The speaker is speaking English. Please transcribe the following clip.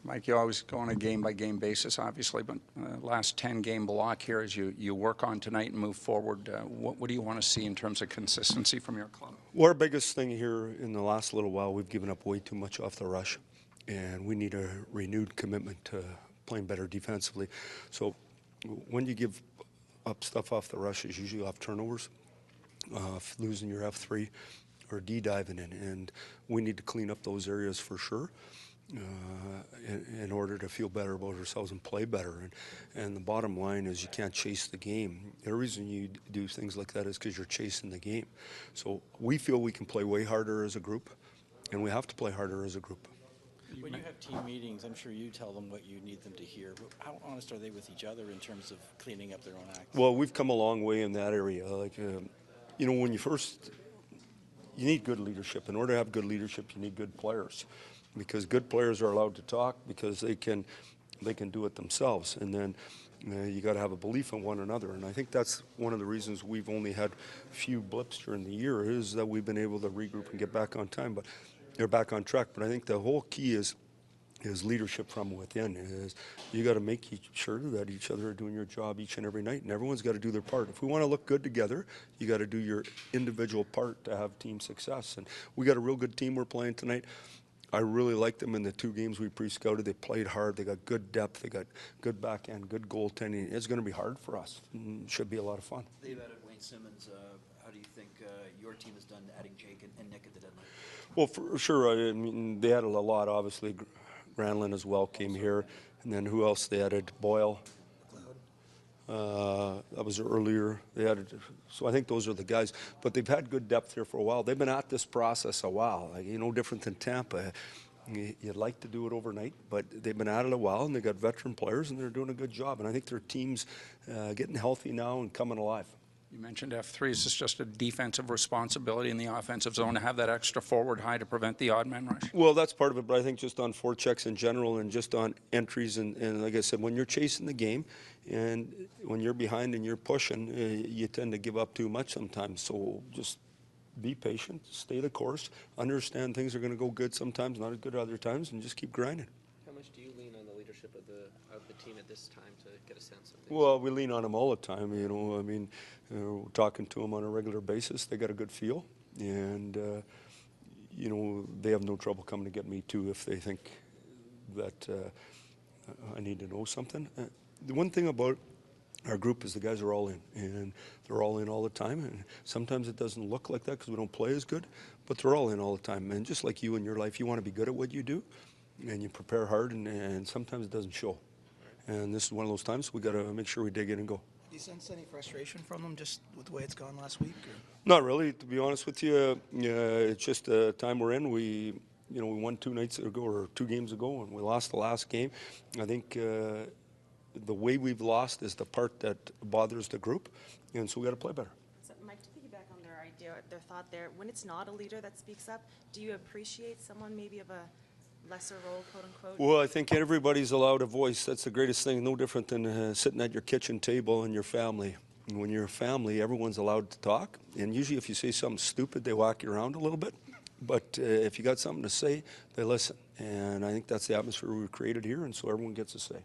Mike, you always go on a game-by-game basis, obviously, but last 10-game block here as you work on tonight and move forward, what do you want to see in terms of consistency from your club? Well, our biggest thing here in the last little while, we've given up way too much off the rush, and we need a renewed commitment to playing better defensively. So when you give up stuff off the rush, it's usually off turnovers, losing your F3 or D-diving in, and we need to clean up those areas for sure. In order to feel better about ourselves and play better. And the bottom line is you can't chase the game. The reason you do things like that is because you're chasing the game. So we feel we can play way harder as a group, and we have to play harder as a group. When you have team meetings, I'm sure you tell them what you need them to hear. How honest are they with each other in terms of cleaning up their own acts? Well, we've come a long way in that area. When you need good leadership. In order to have good leadership, you need good players. Because good players are allowed to talk because they can do it themselves, and then you got to have a belief in one another. And I think that's one of the reasons we've only had a few blips during the year is that we've been able to regroup and get back on time, but they're back on track. But I think the whole key is leadership from within. Is you got to make sure that each other are doing your job each and every night, and everyone's got to do their part. If we want to look good together, you got to do your individual part to have team success. And we got a real good team we're playing tonight. I really like them in the 2 games we pre-scouted. They played hard. They got good depth. They got good backhand, good goaltending. It's going to be hard for us. It should be a lot of fun. They've added Wayne Simmons. How do you think your team has done adding Jake and Nick at the deadline? Well, for sure. I mean, they added a lot, obviously. Granlund as well came here. And then who else they added? Boyle. That was earlier. They added, so I think those are the guys. But they've had good depth here for a while. They've been at this process a while. No different than Tampa. You'd like to do it overnight, but they've been at it a while, and they got veteran players, and they're doing a good job. And I think their team's getting healthy now and coming alive. You mentioned F3. Is this just a defensive responsibility in the offensive zone to have that extra forward high to prevent the odd man rush? Well, that's part of it, but I think just on forechecks in general and just on entries and like I said, when you're chasing the game and when you're behind and you're pushing, you tend to give up too much sometimes. So just be patient, stay the course, understand things are going to go good sometimes, not as good other times, and just keep grinding. How much do you lean on the leadership of the team at this time to get a sense of things? Well, we lean on them all the time. I mean, we're talking to them on a regular basis. They got a good feel, and they have no trouble coming to get me too if they think that I need to know something. The one thing about our group is the guys are all in, and they're all in all the time. And sometimes it doesn't look like that because we don't play as good, but they're all in all the time. And just like you in your life, you want to be good at what you do, and you prepare hard, and sometimes it doesn't show. And this is one of those times we got to make sure we dig in and go. Do you sense any frustration from them just with the way it's gone last week? Or? Not really, to be honest with you. It's just the time we're in. We won 2 nights ago or 2 games ago, and we lost the last game. I think the way we've lost is the part that bothers the group, and so we got to play better. So, Mike, to piggyback on their thought there, when it's not a leader that speaks up, do you appreciate someone maybe of a lesser role, quote unquote? Well, I think everybody's allowed a voice. That's the greatest thing. No different than sitting at your kitchen table and your family. And when you're a family, everyone's allowed to talk. And usually if you say something stupid, they whack you around a little bit. But if you got something to say, they listen. And I think that's the atmosphere we've created here, and so everyone gets a say.